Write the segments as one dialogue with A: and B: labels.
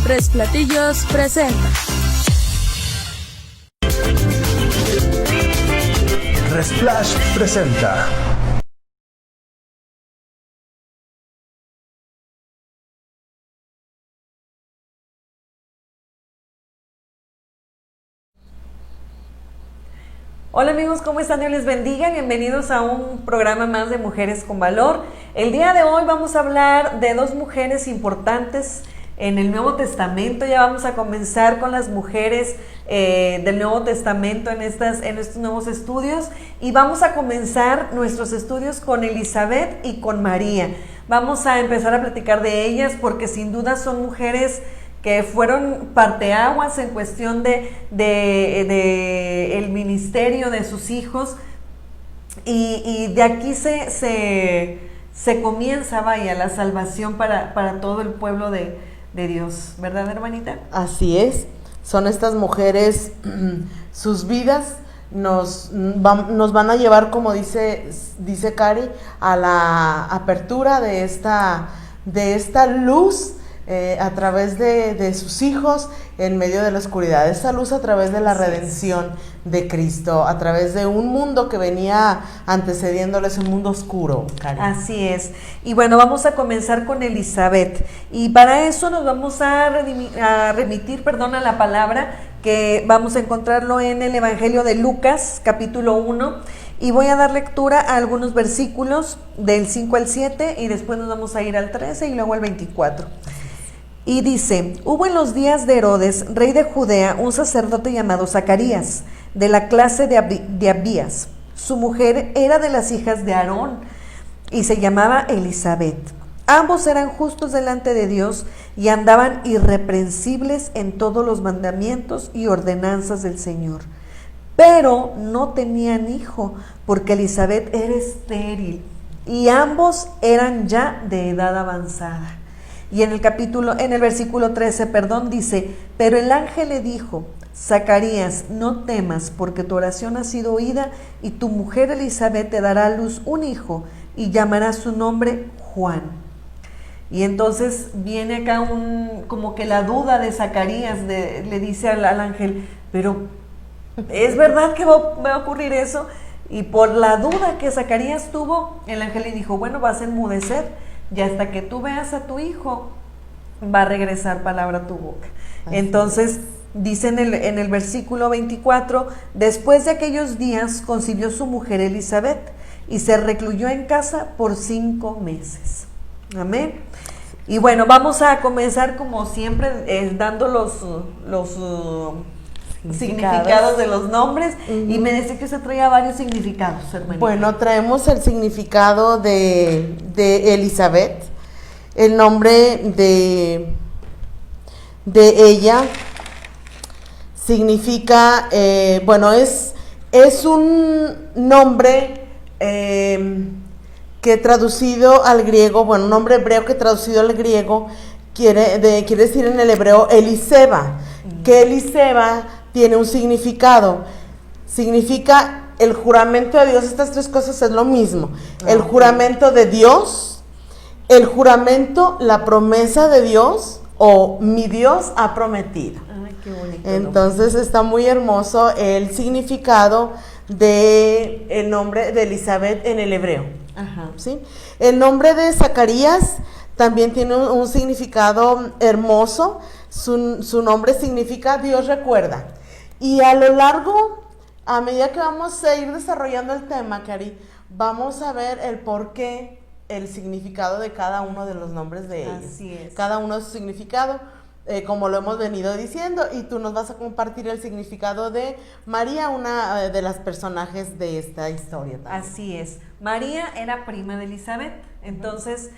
A: Tres Platillos presenta.
B: Resplash presenta.
C: Hola amigos, ¿cómo están? Dios les bendiga. Bienvenidos a un programa más de Mujeres con Valor. El día de hoy vamos a hablar de dos mujeres importantes en el Nuevo Testamento. Ya vamos a comenzar con las mujeres del Nuevo Testamento en estos nuevos estudios. Y vamos a comenzar nuestros estudios con Elizabeth y con María. Vamos a empezar a platicar de ellas porque sin duda son mujeres que fueron parteaguas en cuestión de el ministerio de sus hijos, y de aquí se comienza, vaya, la salvación para todo el pueblo de Dios, ¿verdad, hermanita?
D: Así es, son estas mujeres, sus vidas nos van a llevar, como dice Cari, a la apertura de esta luz, a través de sus hijos en medio de la oscuridad, esa luz a través de la redención de Cristo, a través de un mundo que venía antecediéndoles, un mundo oscuro, Karen.
C: Así es. Y bueno, vamos a comenzar con Elizabeth, y para eso nos vamos a remitir a la palabra, que vamos a encontrarlo en el Evangelio de Lucas, capítulo 1, y voy a dar lectura a algunos versículos del 5 al 7, y después nos vamos a ir al 13 y luego al 24. Y dice: hubo en los días de Herodes, rey de Judea, un sacerdote llamado Zacarías, de la clase de Abías. Su mujer era de las hijas de Aarón y se llamaba Elizabeth. Ambos eran justos delante de Dios y andaban irreprensibles en todos los mandamientos y ordenanzas del Señor. Pero no tenían hijo, porque Elizabeth era estéril y ambos eran ya de edad avanzada. Y en el versículo 13, dice: pero el ángel le dijo: Zacarías, no temas, porque tu oración ha sido oída, y tu mujer Elizabeth te dará a luz un hijo, y llamará su nombre Juan. Y entonces viene acá como que la duda de Zacarías, le dice al ángel: pero ¿es verdad que va a ocurrir eso? Y por la duda que Zacarías tuvo, el ángel le dijo: bueno, vas a enmudecer, y hasta que tú veas a tu hijo, va a regresar palabra a tu boca. Entonces, dice en el versículo 24: después de aquellos días concibió su mujer Elizabeth, y se recluyó en casa por 5 meses. Amén. Y bueno, vamos a comenzar como siempre, dando los significados de los nombres. Y me decía que usted traía varios significados, hermanita.
D: Bueno, traemos el significado de Elizabeth. El nombre de ella significa, es un nombre que traducido al griego, un nombre hebreo que traducido al griego quiere decir en el hebreo Eliseba, que Eliseba tiene un significado, significa el juramento de Dios. Estas tres cosas es lo mismo: el juramento de Dios, el juramento, la promesa de Dios, o mi Dios ha prometido.
C: Ay, qué bonito.
D: Entonces está muy hermoso el significado de el nombre de Elizabeth en el hebreo.
C: Ajá.
D: ¿Sí? El nombre de Zacarías también tiene un significado hermoso. Su nombre significa Dios recuerda. Y a lo largo, a medida que vamos a ir desarrollando el tema, Cari, vamos a ver el porqué, el significado de cada uno de los nombres de ellos.
C: Así es.
D: Cada uno de su significado, como lo hemos venido diciendo, y tú nos vas a compartir el significado de María, una de las personajes de esta historia también.
C: Así es. María era prima de Elizabeth. Entonces,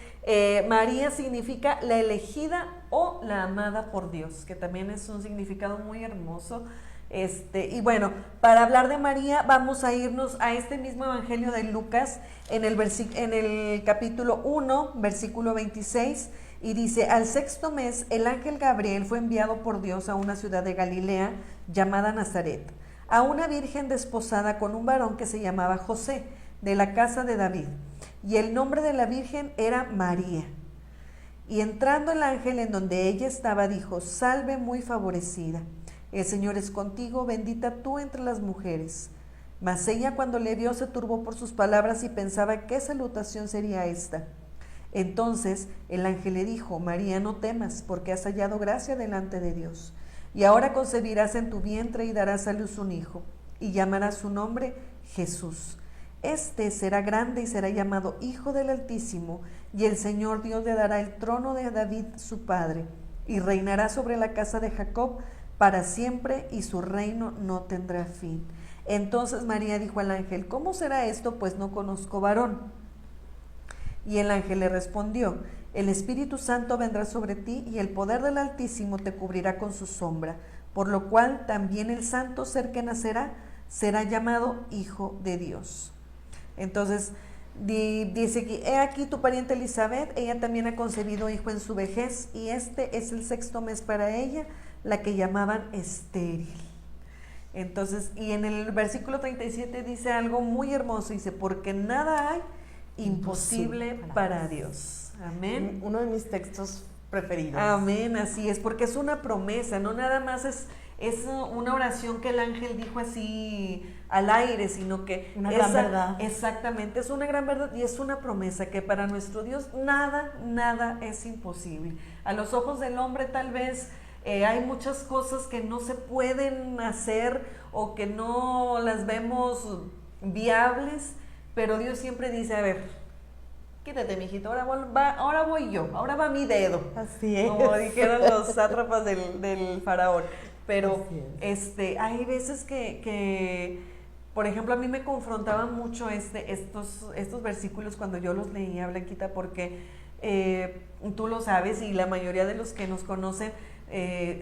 C: María significa la elegida o la amada por Dios, que también es un significado muy hermoso. Y bueno, para hablar de María vamos a irnos a este mismo Evangelio de Lucas en el capítulo 1, versículo 26, y dice: al 6º mes el ángel Gabriel fue enviado por Dios a una ciudad de Galilea llamada Nazaret, a una virgen desposada con un varón que se llamaba José, de la casa de David, y el nombre de la virgen era María. Y entrando el ángel en donde ella estaba, dijo: Salve, muy favorecida, el Señor es contigo, bendita tú entre las mujeres. Mas ella, cuando le vio, se turbó por sus palabras y pensaba qué salutación sería esta. Entonces el ángel le dijo: María, no temas, porque has hallado gracia delante de Dios. Y ahora concebirás en tu vientre y darás a luz un hijo, y llamarás su nombre Jesús. Este será grande y será llamado Hijo del Altísimo, y el Señor Dios le dará el trono de David su padre, y reinará sobre la casa de Jacob para siempre, y su reino no tendrá fin. Entonces María dijo al ángel: ¿Cómo será esto? Pues no conozco varón. Y el ángel le respondió: El Espíritu Santo vendrá sobre ti, y el poder del Altísimo te cubrirá con su sombra, por lo cual también el santo ser que nacerá será llamado Hijo de Dios. Entonces dice que: he aquí tu pariente Elizabeth, ella también ha concebido hijo en su vejez, y este es el 6º mes para ella, la que llamaban estéril. Entonces, y en el versículo 37 dice algo muy hermoso, dice: porque nada hay imposible para Dios. Amén.
D: Uno de mis textos preferidos.
C: Amén, así es, porque es una promesa, no nada más es una oración que el ángel dijo así al aire, sino que
D: una gran verdad.
C: Exactamente, es una gran verdad y es una promesa que para nuestro Dios nada es imposible. A los ojos del hombre tal vez hay muchas cosas que no se pueden hacer o que no las vemos viables, pero Dios siempre dice: a ver, quítate, mijito, ahora voy yo, ahora va mi dedo.
D: Así es.
C: Como dijeron los sátrapas del faraón. Pero hay veces que, por ejemplo, a mí me confrontaban mucho estos versículos cuando yo los leía, Blanquita, porque tú lo sabes y la mayoría de los que nos conocen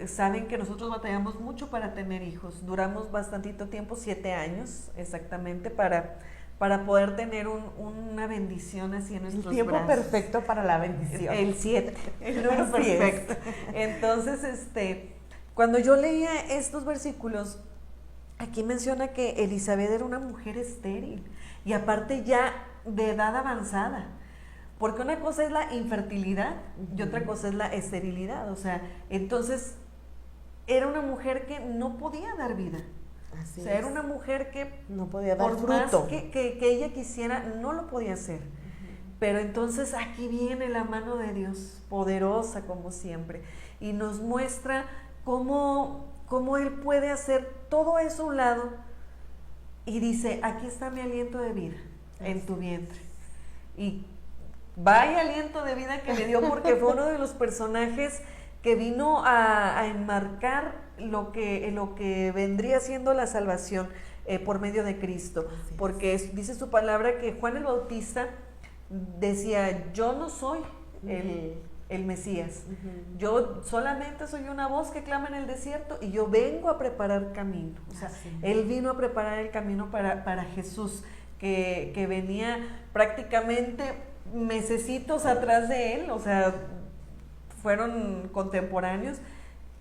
C: saben que nosotros batallamos mucho para tener hijos. Duramos bastantito tiempo, 7 años exactamente, para poder tener una bendición así en nuestros brazos.
D: El tiempo perfecto para la bendición.
C: El 7, el número perfecto. Entonces, cuando yo leía estos versículos, aquí menciona que Elizabeth era una mujer estéril y aparte ya de edad avanzada, porque una cosa es la infertilidad y otra cosa es la esterilidad, o sea, entonces era una mujer que no podía dar vida.
D: Así
C: era una mujer que
D: no podía dar
C: por
D: fruto.
C: más que ella quisiera, no lo podía hacer. Pero entonces aquí viene la mano de Dios, poderosa como siempre, y nos muestra cómo Él puede hacer todo eso a un lado, y dice: aquí está mi aliento de vida en tu vientre. Y vaya aliento de vida que le dio, porque fue uno de los personajes que vino a enmarcar lo que vendría siendo la salvación por medio de Cristo. Porque dice su palabra que Juan el Bautista decía: yo no soy el Mesías, yo solamente soy una voz que clama en el desierto y yo vengo a preparar camino. O sea, Él vino a preparar el camino para Jesús, que venía prácticamente mesecitos atrás de Él, o sea, fueron contemporáneos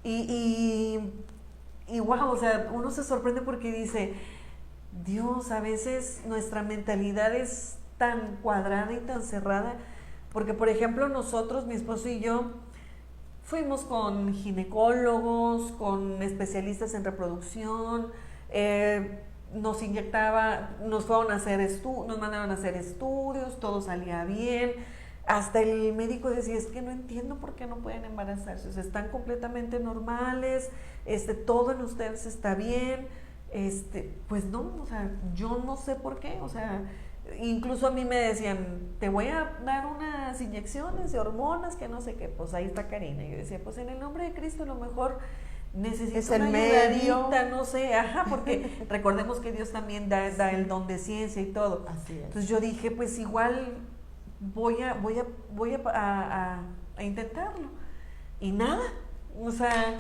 C: y wow, o sea, uno se sorprende porque dice: Dios, a veces nuestra mentalidad es tan cuadrada y tan cerrada, porque por ejemplo nosotros, mi esposo y yo, fuimos con ginecólogos, con especialistas en reproducción, nos fueron a hacer nos mandaron a hacer estudios, todo salía bien. Hasta el médico decía: es que no entiendo por qué no pueden embarazarse, o sea, están completamente normales, todo en ustedes está bien, pues no, o sea, yo no sé por qué, o sea, incluso a mí me decían: te voy a dar unas inyecciones de hormonas que no sé qué, pues ahí está Karina, y yo decía: pues en el nombre de Cristo, a lo mejor necesito una ayudadita, no sé, porque recordemos que Dios también da el don de ciencia y todo.
D: Así es.
C: Entonces yo dije: pues igual voy a intentarlo. Y nada, o sea,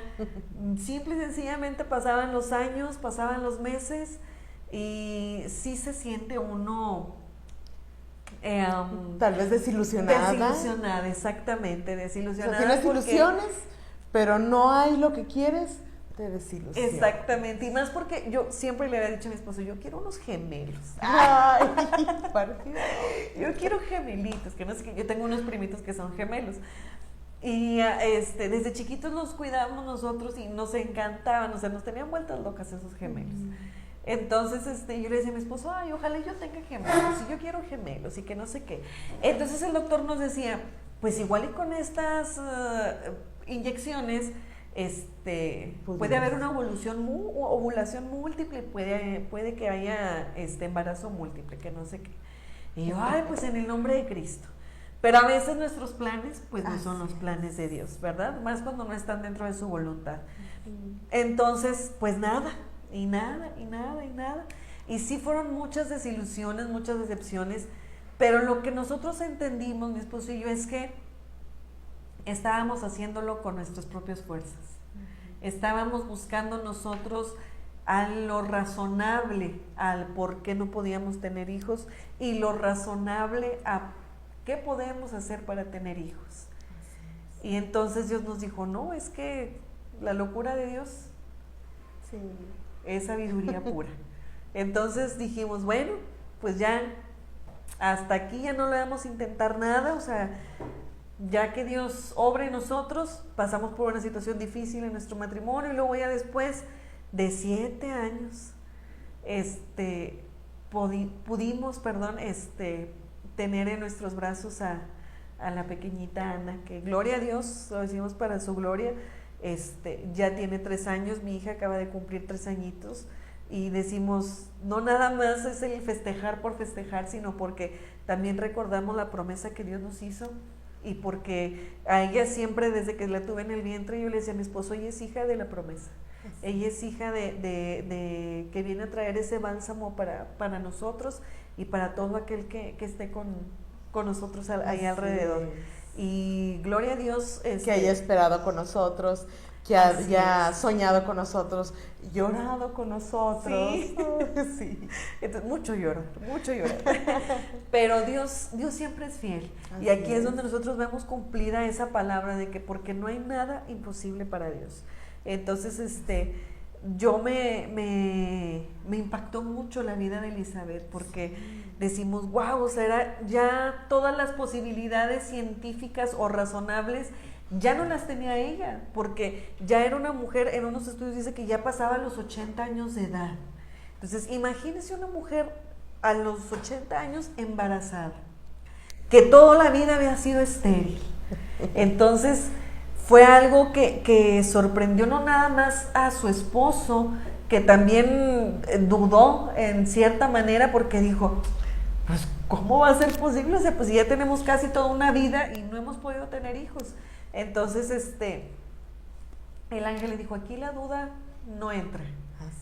C: simple y sencillamente pasaban los años, pasaban los meses, y sí se siente uno
D: tal vez desilusionada.
C: Desilusionada, exactamente, desilusionada.
D: O sea, tienes ilusiones, pero no hay lo que quieres, te desilusiona.
C: Exactamente, y más porque yo siempre le había dicho a mi esposo: yo quiero unos gemelos.
D: Ay,
C: yo quiero gemelitos, que no sé qué, yo tengo unos primitos que son gemelos. Y desde chiquitos los cuidábamos nosotros y nos encantaban, o sea, nos tenían vueltas locas esos gemelos. Entonces, yo le decía a mi esposo, ay, ojalá yo tenga gemelos, y yo quiero gemelos, y que no sé qué. Entonces el doctor nos decía, pues igual y con estas inyecciones, puede haber una ovulación múltiple, puede que haya embarazo múltiple, que no sé qué. Y yo, ay, pues en el nombre de Cristo. Pero a veces nuestros planes, pues no son los planes de Dios, ¿verdad? Más cuando no están dentro de su voluntad. Entonces, pues nada. Y nada. Y sí fueron muchas desilusiones, muchas decepciones, pero lo que nosotros entendimos, mi esposo y yo, es que estábamos haciéndolo con nuestras propias fuerzas. Estábamos buscando nosotros a lo razonable, al por qué no podíamos tener hijos, y lo razonable a qué podemos hacer para tener hijos. Y entonces Dios nos dijo, no, es que la locura de Dios, sí, es sabiduría pura. Entonces dijimos, bueno, pues ya, hasta aquí ya no le vamos a intentar nada, o sea, ya que Dios obra en nosotros, pasamos por una situación difícil en nuestro matrimonio, y luego ya después de 7 años, pudimos tener en nuestros brazos a la pequeñita Ana, que gloria a Dios, lo decimos para su gloria. Ya tiene 3 años, mi hija acaba de cumplir 3 añitos, y decimos, no nada más es el festejar por festejar, sino porque también recordamos la promesa que Dios nos hizo, y porque a ella siempre, desde que la tuve en el vientre, yo le decía a mi esposo, ella es hija de la promesa, ella es hija de que viene a traer ese bálsamo para nosotros y para todo aquel que esté con nosotros ahí alrededor. Y gloria a Dios.
D: Que haya esperado con nosotros, que haya soñado con nosotros, llorado con nosotros.
C: Sí.
D: Sí.
C: Entonces, mucho lloro. Pero Dios siempre es fiel.
D: Así
C: y aquí es
D: es
C: donde nosotros vemos cumplida esa palabra de que porque no hay nada imposible para Dios. Entonces, yo me impactó mucho la vida de Elizabeth, porque decimos, wow, o sea, ya todas las posibilidades científicas o razonables ya no las tenía ella, porque ya era una mujer, en unos estudios dice que ya pasaba los 80 años de edad. Entonces, imagínese una mujer a los 80 años embarazada, que toda la vida había sido estéril. Entonces, fue algo que sorprendió no nada más a su esposo, que también dudó en cierta manera, porque dijo, pues, ¿cómo va a ser posible? O sea, pues ya tenemos casi toda una vida y no hemos podido tener hijos. Entonces, el ángel le dijo, aquí la duda no entra.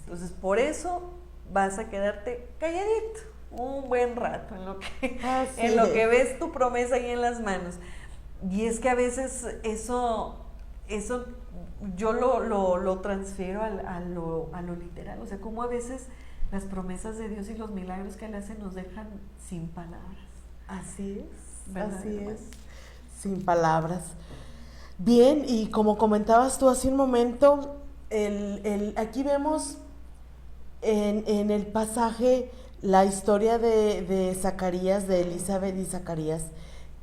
C: Entonces, por eso vas a quedarte calladito un buen rato en lo que ves tu promesa ahí en las manos. Y es que a veces eso yo lo transfiero a lo literal, o sea, como a veces las promesas de Dios y los milagros que Él hace nos dejan sin palabras.
D: Así es,
C: ¿verdad,
D: así
C: hermano?
D: es, sin palabras. Bien, y como comentabas tú hace un momento, aquí vemos en el pasaje la historia de Zacarías, de Elizabeth y Zacarías,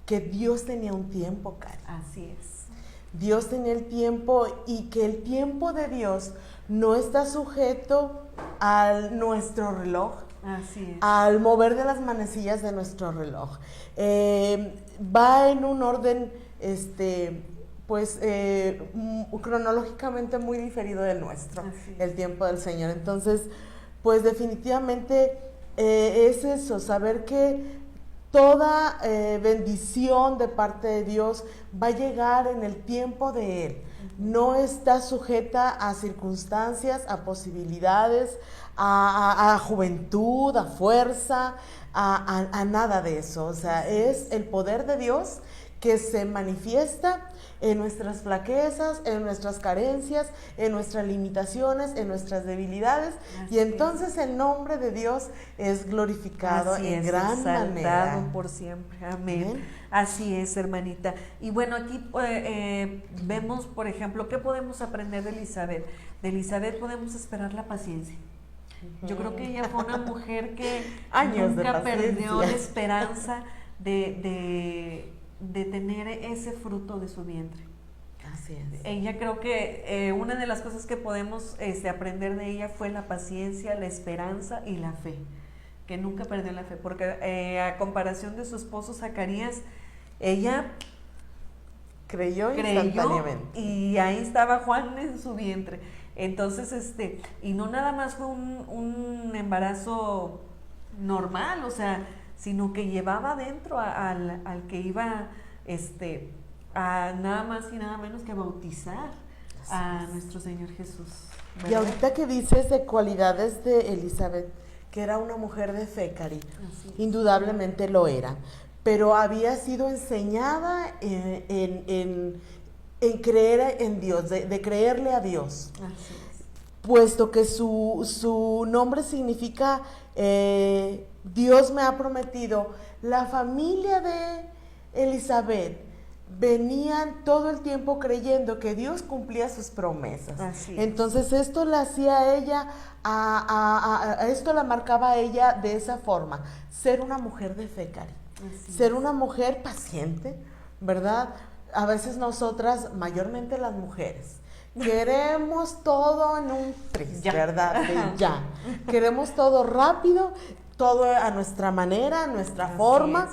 D: que Dios tenía un tiempo, Karen.
C: Así es.
D: Dios tenía el tiempo, y que el tiempo de Dios no está sujeto a nuestro reloj,
C: Así es.
D: al mover de las manecillas de nuestro reloj. Va en un orden, cronológicamente muy diferido del nuestro, el tiempo del Señor. Entonces, pues definitivamente es eso, saber que toda bendición de parte de Dios va a llegar en el tiempo de Él. No está sujeta a circunstancias, a posibilidades, a juventud, a fuerza, a nada de eso. O sea, es el poder de Dios que se manifiesta en nuestras flaquezas, en nuestras carencias, en nuestras limitaciones, en nuestras debilidades. Así y entonces el nombre de Dios es glorificado en gran manera.
C: Por siempre. Amén. Así es, hermanita. Y bueno, aquí vemos, por ejemplo, ¿qué podemos aprender de Elizabeth? De Elizabeth podemos esperar la paciencia. Yo creo que ella fue una mujer que nunca perdió la esperanza de de tener ese fruto de su vientre.
D: Así es.
C: Ella creo que una de las cosas que podemos aprender de ella fue la paciencia, la esperanza y la fe, que nunca perdió la fe, porque a comparación de su esposo Zacarías, ella
D: Creyó instantáneamente.
C: y ahí estaba Juan en su vientre. Entonces, y no nada más fue un embarazo normal, o sea, sino que llevaba dentro al que iba, a nada más y nada menos que a bautizar a nuestro Señor Jesús, ¿verdad?
D: Y ahorita que dices de cualidades de Elizabeth, que era una mujer de fe, Cari, indudablemente lo era, pero había sido enseñada en creer en Dios, de creerle a Dios.
C: Así es.
D: Puesto que su nombre significa Dios me ha prometido. La familia de Elizabeth venían todo el tiempo creyendo que Dios cumplía sus promesas.
C: Así es.
D: Entonces esto la hacía a ella, esto la marcaba a ella de esa forma, ser una mujer de fe, Cari, ser una mujer paciente, ¿verdad? A veces nosotras, mayormente las mujeres, queremos todo en un tris, ¿verdad? Ya. Queremos todo rápido, todo a nuestra manera, a nuestra forma.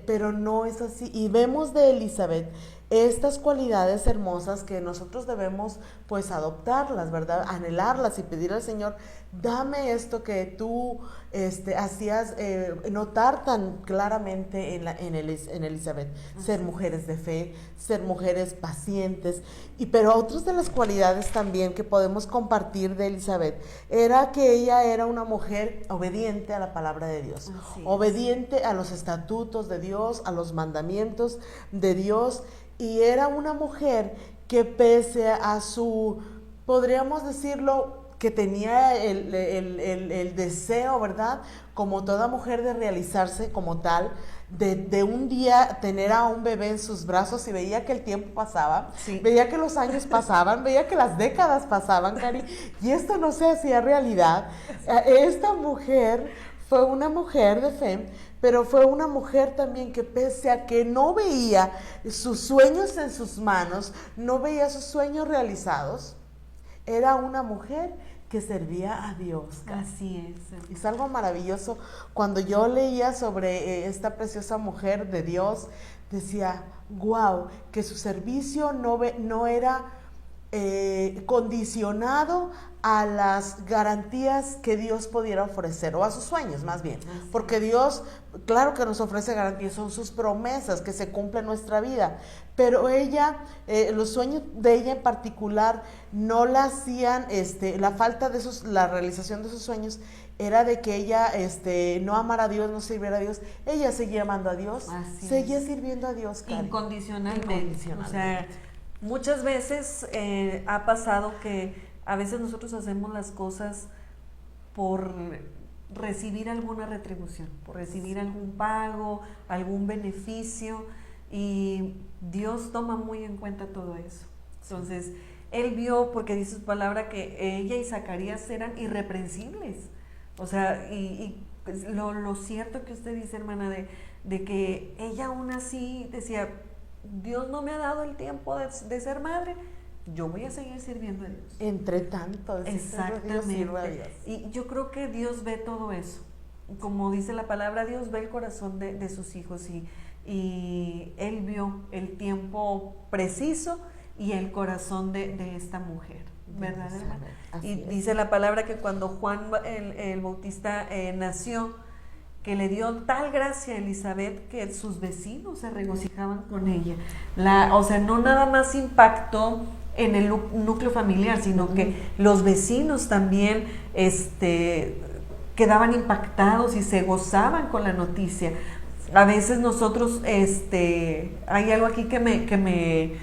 D: Pero no es así, y vemos de Elizabeth estas cualidades hermosas que nosotros debemos pues adoptarlas, ¿verdad? Anhelarlas y pedir al Señor, dame esto que tú hacías notar tan claramente en Elizabeth, ser mujeres de fe, ser mujeres pacientes, pero otras de las cualidades también que podemos compartir de Elizabeth era que ella era una mujer obediente a la palabra de Dios, obediente a los estatutos de Dios, a los mandamientos de Dios, y era una mujer que pese a su, podríamos decirlo, que tenía el deseo, ¿verdad? Como toda mujer de realizarse como tal, de un día tener a un bebé en sus brazos, y veía que el tiempo pasaba, veía que los años pasaban, veía que las décadas pasaban, Cari, y esto no se hacía realidad. Esta mujer fue una mujer de fe, pero fue una mujer también que pese a que no veía sus sueños en sus manos, no veía sus sueños realizados, era una mujer que servía a Dios.
C: Así es.
D: Es algo maravilloso. Cuando yo leía sobre esta preciosa mujer de Dios, decía, wow, que su servicio no era condicionado a las garantías que Dios pudiera ofrecer, o a sus sueños más bien, porque Dios, claro que nos ofrece garantías, son sus promesas que se cumplen en nuestra vida, pero ella, los sueños de ella en particular, no la hacían, la falta de la realización de sus sueños, era de que ella no amara a Dios, no sirviera a Dios, ella seguía amando a Dios, seguía sirviendo a Dios, Cari.
C: Incondicionalmente. O sea, muchas veces ha pasado que a veces nosotros hacemos las cosas por recibir alguna retribución, por recibir algún pago, algún beneficio, y Dios toma muy en cuenta todo eso. Entonces, Él vio, porque dice su palabra, que ella y Zacarías eran irreprensibles. O sea, y pues, lo cierto que usted dice, hermana, de que ella aún así decía, Dios no me ha dado el tiempo de ser madre, yo voy a seguir sirviendo a Dios.
D: Entre tanto,
C: exactamente. Y yo creo que Dios ve todo eso. Como dice la palabra, Dios ve el corazón de sus hijos, y Él vio el tiempo preciso y el corazón de esta mujer, ¿verdad, hermana? Y dice la palabra que cuando Juan el Bautista nació, que le dio tal gracia a Elizabeth que sus vecinos se regocijaban con ella. O sea, no nada más impactó en el núcleo familiar, sino que los vecinos también quedaban impactados y se gozaban con la noticia. A veces nosotros, hay algo aquí que me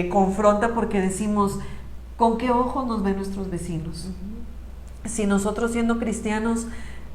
C: confronta, porque decimos, ¿con qué ojos nos ven nuestros vecinos? Si nosotros, siendo cristianos,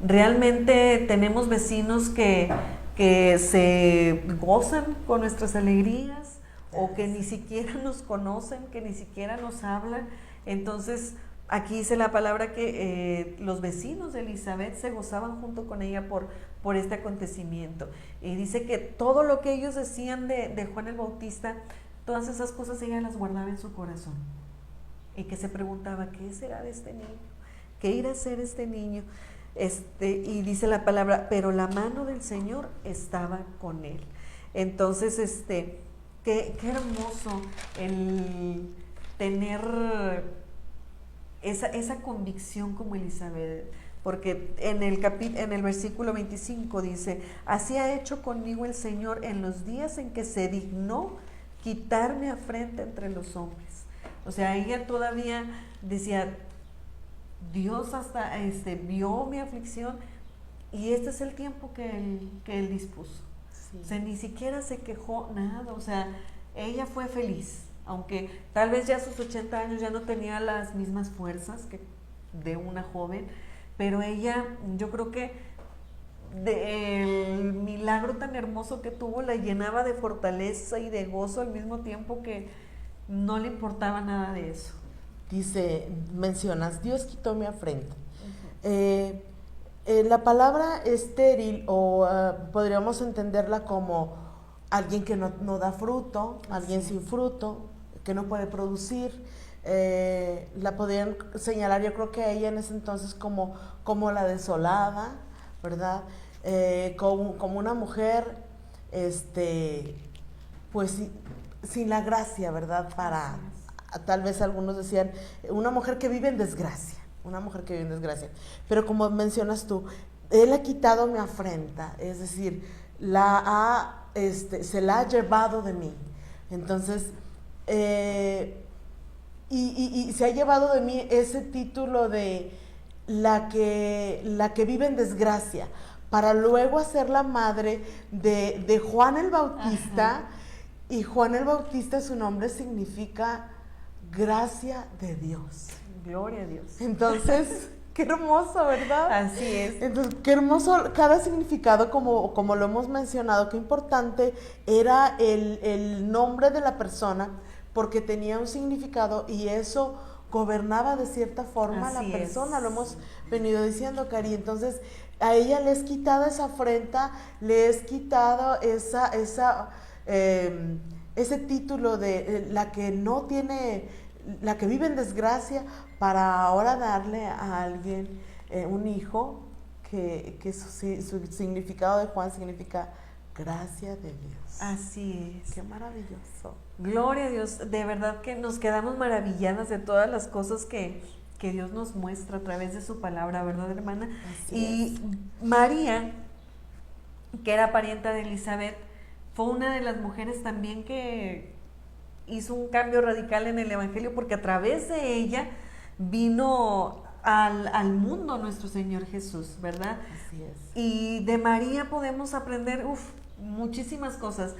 C: realmente tenemos vecinos que se gozan con nuestras alegrías, o que ni siquiera nos conocen, que ni siquiera nos hablan. Entonces, aquí dice la palabra que los vecinos de Elizabeth se gozaban junto con ella por este acontecimiento. Y dice que todo lo que ellos decían de Juan el Bautista, todas esas cosas ella las guardaba en su corazón. Y que se preguntaba, ¿qué será de este niño? ¿Qué irá a ser este niño? Y dice la palabra, pero la mano del Señor estaba con él. Entonces, qué hermoso el tener esa convicción como Elizabeth, porque en el versículo 25 dice, así ha hecho conmigo el Señor en los días en que se dignó quitarme afrenta entre los hombres. O sea, ella todavía decía, Dios hasta vio mi aflicción y este es el tiempo que él dispuso.
D: Sí.
C: O sea, ni siquiera se quejó nada, o sea, ella fue feliz, aunque tal vez ya a sus 80 años ya no tenía las mismas fuerzas que de una joven, pero ella, yo creo que el milagro tan hermoso que tuvo la llenaba de fortaleza y de gozo al mismo tiempo, que no le importaba nada de eso.
D: Dice, mencionas, Dios quitó mi afrenta. La palabra estéril, o podríamos entenderla como alguien que no da fruto, alguien sin fruto, que no puede producir. La podrían señalar, yo creo que a ella en ese entonces como la desolada, ¿verdad? Como una mujer, pues sin la gracia, ¿verdad? Tal vez algunos decían, una mujer que vive en desgracia, pero como mencionas tú, Él ha quitado mi afrenta, es decir, se la ha llevado de mí. Entonces, y se ha llevado de mí ese título de la que vive en desgracia, para luego hacer la madre de Juan el Bautista. Ajá. Y Juan el Bautista, su nombre significa gracia de Dios.
C: Gloria a Dios.
D: Entonces, qué hermoso, ¿verdad?
C: Así es.
D: Entonces, qué hermoso cada significado, como lo hemos mencionado, qué importante era el nombre de la persona, porque tenía un significado y eso gobernaba de cierta forma a la persona. Lo hemos venido diciendo, Cari. Entonces, a ella le es quitada esa afrenta, le es quitado ese título de la que no tiene, la que vive en desgracia, para ahora darle a alguien un hijo que su significado de Juan significa gracia de Dios.
C: Así es.
D: Qué maravilloso.
C: Gloria a Dios. De verdad que nos quedamos maravilladas de todas las cosas que Dios nos muestra a través de su palabra, ¿verdad, hermana?
D: Así
C: es. María, que era parienta de Elizabeth, fue una de las mujeres también que hizo un cambio radical en el Evangelio, porque a través de ella vino al mundo nuestro Señor Jesús, ¿verdad?
D: Así es.
C: Y de María podemos aprender muchísimas cosas.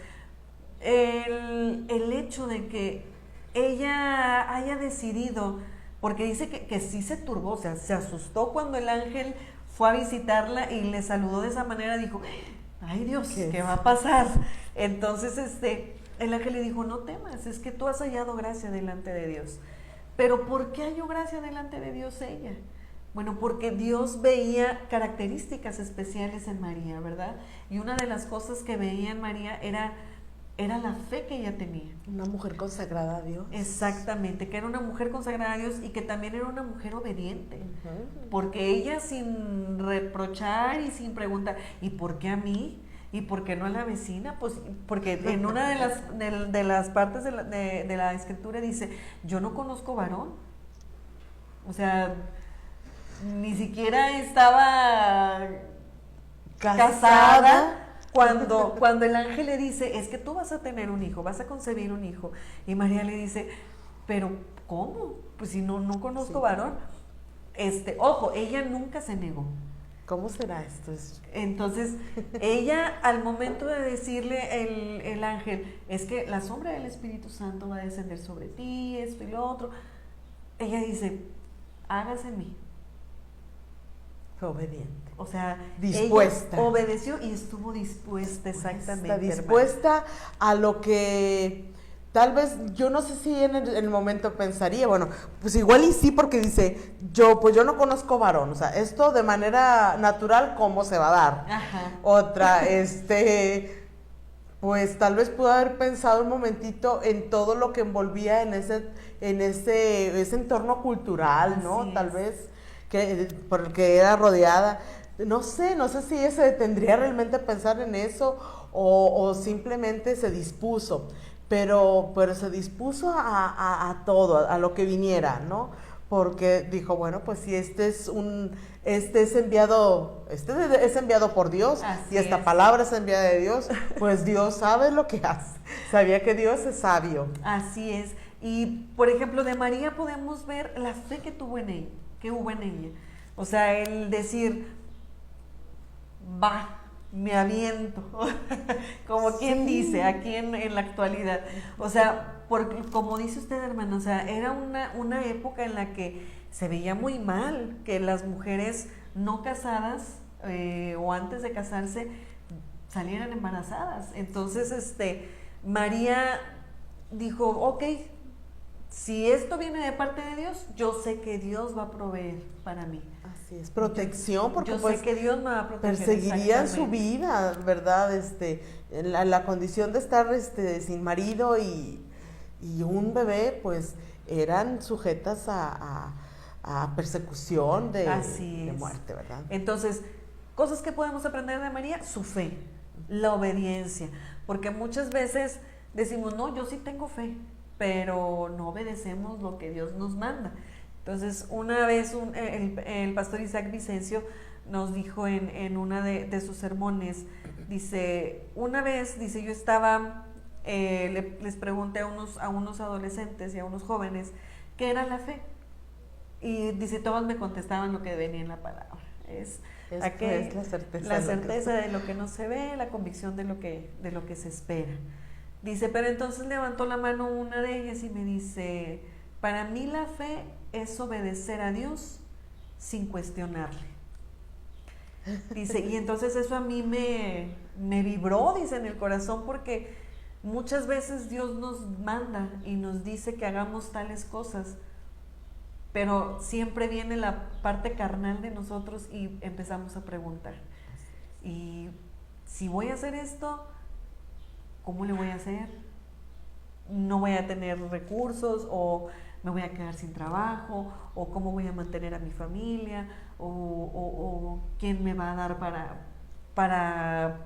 C: El hecho de que ella haya decidido, porque dice que sí se turbó, o sea, se asustó cuando el ángel fue a visitarla y le saludó de esa manera, dijo, ay Dios, ¿qué va a pasar? Entonces el ángel le dijo, no temas, es que tú has hallado gracia delante de Dios. Pero ¿por qué halló gracia delante de Dios ella? Bueno, porque Dios veía características especiales en María, ¿verdad? Y una de las cosas que veía en María era la fe que ella tenía.
D: Una mujer consagrada a Dios.
C: Exactamente, que era una mujer consagrada a Dios y que también era una mujer obediente. Uh-huh. Porque ella, sin reprochar y sin preguntar, ¿y por qué a mí? ¿Y por qué no a la vecina? Pues porque en una de las partes de la escritura dice, yo no conozco varón. O sea, ni siquiera estaba casada. Cuando el ángel le dice, es que tú vas a tener un hijo, vas a concebir un hijo. Y María le dice, pero ¿cómo? Pues si no conozco varón. Ojo, ella nunca se negó.
D: ¿Cómo será esto?
C: Entonces, ella al momento de decirle el ángel, es que la sombra del Espíritu Santo va a descender sobre ti, esto y lo otro, ella dice, hágase en mí.
D: Fue obediente.
C: O sea,
D: dispuesta.
C: Ella obedeció y estuvo dispuesta, exactamente.
D: Está dispuesta, hermano, a lo que tal vez, yo no sé si en el momento pensaría, bueno, pues igual y sí, porque dice, yo no conozco varón, o sea, esto de manera natural, ¿cómo se va a dar?
C: Ajá.
D: Otra, pues tal vez pudo haber pensado un momentito en todo lo que envolvía en ese entorno cultural, ¿no?
C: Así
D: Tal
C: es.
D: vez porque era rodeada. No sé si ella se detendría realmente a pensar en eso o simplemente se dispuso, pero se dispuso a todo, a lo que viniera, ¿no? Porque dijo, bueno, pues si este es enviado por Dios,
C: Así
D: y esta
C: es.
D: palabra es enviada de Dios, pues Dios sabe lo que hace. Sabía que Dios es sabio.
C: Así es. Y por ejemplo, de María podemos ver la fe que hubo en ella. O sea, el decir, va, me aviento, como quien dice aquí en la actualidad. O sea, porque, como dice usted, hermano, o sea, era una época en la que se veía muy mal que las mujeres no casadas o antes de casarse salieran embarazadas. Entonces, María dijo, ok, si esto viene de parte de Dios, yo sé que Dios va a proveer para mí.
D: Así es, protección, porque
C: yo
D: pues
C: sé que Dios me va a proteger.
D: perseguirían su
C: exactamente.
D: vida, ¿verdad? La condición de estar sin marido y un bebé, pues eran sujetas a persecución
C: Así
D: de
C: es.
D: muerte, ¿verdad?
C: Entonces, cosas que podemos aprender de María, su fe, la obediencia, porque muchas veces decimos, no, yo sí tengo fe, pero no obedecemos lo que Dios nos manda. Entonces, una vez el pastor Isaac Vicencio nos dijo en una de sus sermones, dice, una vez, dice, yo estaba, les pregunté a unos adolescentes y a unos jóvenes, ¿qué era la fe? Y dice, todos me contestaban lo que venía en la palabra. Es
D: la certeza,
C: la certeza de lo que no se ve, la convicción de lo que se espera. Dice, pero entonces levantó la mano una de ellas y me dice, para mí la fe es obedecer a Dios sin cuestionarle. Dice, y entonces eso a mí me vibró, dice, en el corazón, porque muchas veces Dios nos manda y nos dice que hagamos tales cosas, pero siempre viene la parte carnal de nosotros y empezamos a preguntar. Y si voy a hacer esto, ¿cómo le voy a hacer? No voy a tener recursos, o me voy a quedar sin trabajo, o cómo voy a mantener a mi familia, o quién me va a dar para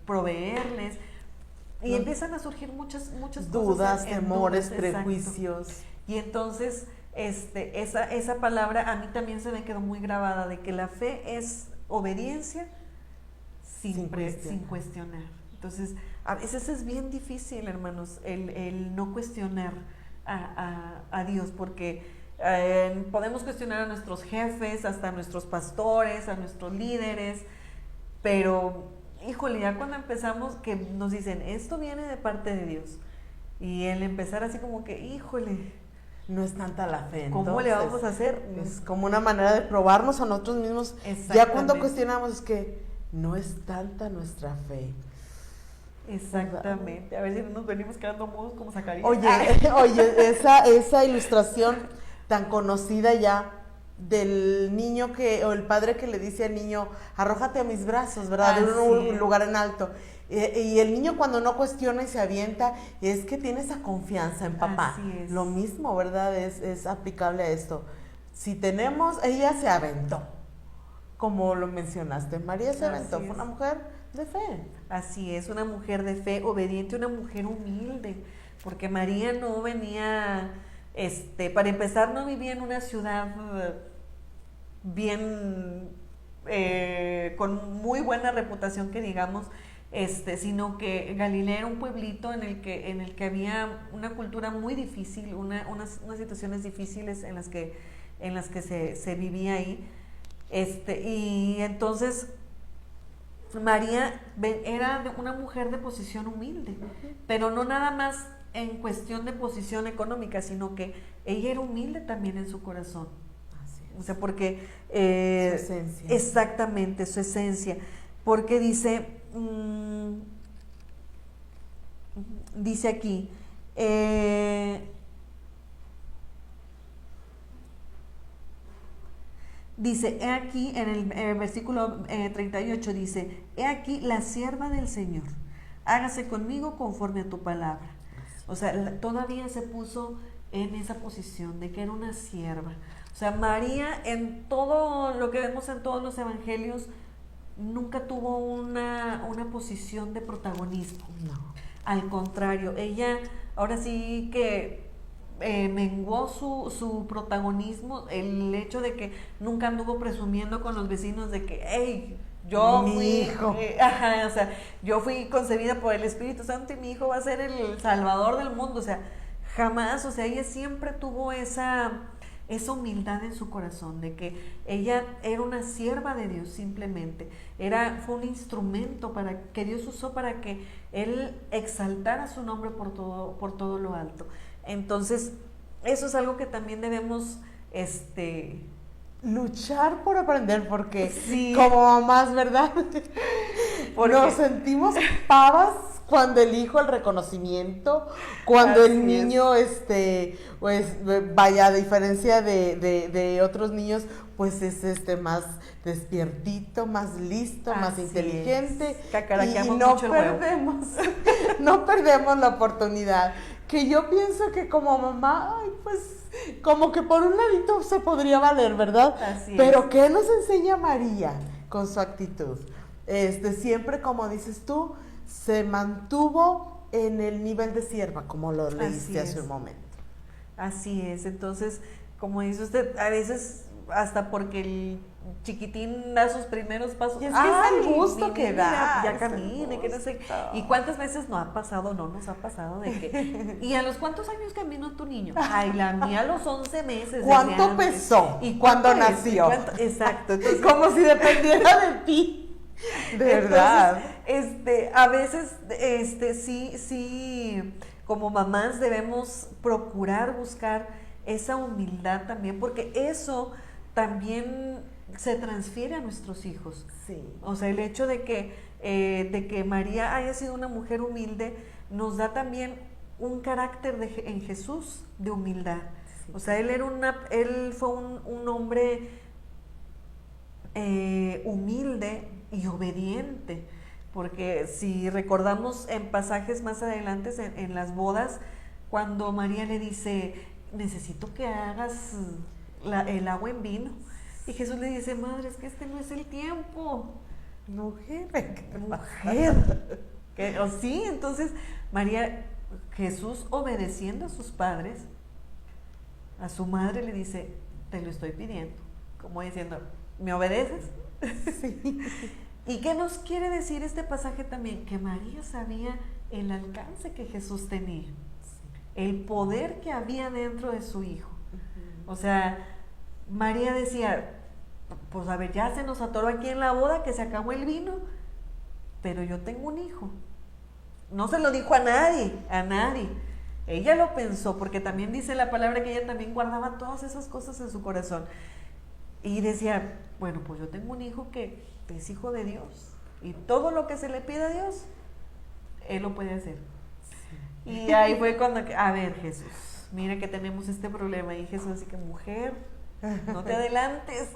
C: proveerles. Y
D: No.
C: empiezan a surgir muchas
D: Dudas,
C: cosas.
D: temores,
C: Dudas,
D: prejuicios.
C: exacto. Y entonces esa palabra a mí también se me quedó muy grabada, de que la fe es obediencia sin cuestionar. Entonces, a veces es bien difícil, hermanos, el no cuestionar a Dios, porque podemos cuestionar a nuestros jefes, hasta a nuestros pastores, a nuestros líderes, pero, híjole, ya cuando empezamos que nos dicen, esto viene de parte de Dios, y el empezar así como que, híjole,
D: no es tanta la fe.
C: ¿cómo le vamos a hacer?
D: Es como una manera de probarnos a nosotros mismos. Ya cuando
C: Exactamente.
D: cuestionamos es que no es tanta nuestra fe.
C: Exactamente. A ver si no nos venimos quedando mudos como Zacarías.
D: Oye, esa ilustración tan conocida ya del niño o el padre que le dice al niño, arrójate a mis brazos, ¿verdad? De un lugar en alto. Y el niño, cuando no cuestiona y se avienta, es que tiene esa confianza en papá.
C: Así es.
D: Lo mismo, ¿verdad? Es aplicable a esto. Si tenemos, ella se aventó, como lo mencionaste, María se aventó, fue una mujer de fe.
C: Así es, una mujer de fe, obediente, una mujer humilde, porque María no venía, para empezar, no vivía en una ciudad bien, con muy buena reputación, que digamos, sino que Galilea era un pueblito en el que había una cultura muy difícil, unas situaciones difíciles en las que se vivía ahí, y entonces María era una mujer de posición humilde, pero no nada más en cuestión de posición económica, sino que ella era humilde también en su corazón.
D: Así es.
C: O sea, porque
D: su esencia.
C: Exactamente, su esencia, porque dice, Dice aquí, dice, he aquí, en el versículo 38 dice, he aquí la sierva del Señor, hágase conmigo conforme a tu palabra. O sea, todavía se puso en esa posición de que era una sierva. O sea, María, en todo lo que vemos en todos los evangelios, nunca tuvo una posición de protagonismo.
D: No.
C: Al contrario, ella ahora sí que menguó su protagonismo, el hecho de que nunca anduvo presumiendo con los vecinos de que, hey, yo
D: Mi
C: fui,
D: hijo.
C: o sea, yo fui concebida por el Espíritu Santo y mi hijo va a ser el salvador del mundo. O sea, jamás, o sea, ella siempre tuvo esa humildad en su corazón, de que ella era una sierva de Dios simplemente, fue un instrumento que Dios usó para que Él exaltara su nombre por todo lo alto. Entonces, eso es algo que también debemos,
D: luchar por aprender, porque
C: Sí.
D: como mamás, ¿verdad?
C: Porque-
D: Nos sentimos pavas cuando elijo el reconocimiento, cuando
C: Así
D: el niño, pues, vaya, a diferencia de otros niños, pues es más despiertito, más listo, más
C: Así
D: inteligente,
C: es. Cacaraqueamos
D: y no
C: mucho el huevo.
D: no perdemos la oportunidad. Que yo pienso que como mamá, ay, pues como que por un ladito se podría valer, ¿verdad?
C: Así
D: Pero
C: es.
D: ¿qué nos enseña María con su actitud? Siempre, como dices tú, se mantuvo en el nivel de sierva, como lo leíste
C: Así
D: hace
C: es.
D: un momento.
C: Así es, entonces, como dice usted, a veces hasta porque el chiquitín da sus primeros pasos.
D: Y es que es el gusto que da,
C: Ya
D: es el
C: camine, que no sé.
D: gusto.
C: ¿Y cuántas veces no nos ha pasado de que? ¿Y a los cuántos años caminó tu niño? Ay, la mía a los 11 meses. desde
D: ¿Cuánto
C: antes.
D: pesó
C: ¿Y
D: cuando
C: cuánto es?
D: nació?
C: Exacto. Entonces,
D: Como si dependiera de ti. De verdad.
C: Entonces, a veces, sí, como mamás debemos procurar buscar esa humildad también, porque eso también se transfiere a nuestros hijos.
D: Sí.
C: O sea, el hecho de que María haya sido una mujer humilde nos da también un carácter en Jesús de humildad.
D: Sí.
C: O sea, él fue un hombre humilde y obediente, porque si recordamos en pasajes más adelante en las bodas, cuando María le dice, necesito que hagas el agua en vino, y Jesús le dice, madre, es que este no es el tiempo.
D: Mujer, ¿qué te pasa?
C: Mujer. Sí, entonces Jesús obedeciendo a sus padres, a su madre le dice, te lo estoy pidiendo, como diciendo, ¿me obedeces?
D: Sí.
C: ¿Y qué nos quiere decir este pasaje también? Que María sabía el alcance que Jesús tenía, el poder que había dentro de su hijo. O sea, María decía, pues a ver, ya se nos atoró aquí en la boda que se acabó el vino, pero yo tengo un hijo. No se lo dijo a nadie. Ella lo pensó, porque también dice la palabra que ella también guardaba todas esas cosas en su corazón. Y decía, bueno, pues yo tengo un hijo que es hijo de Dios. Y todo lo que se le pide a Dios, Él lo puede hacer. Sí. Y ahí fue cuando, a ver, Jesús, mira que tenemos este problema. Y Jesús así que, mujer, no te adelantes.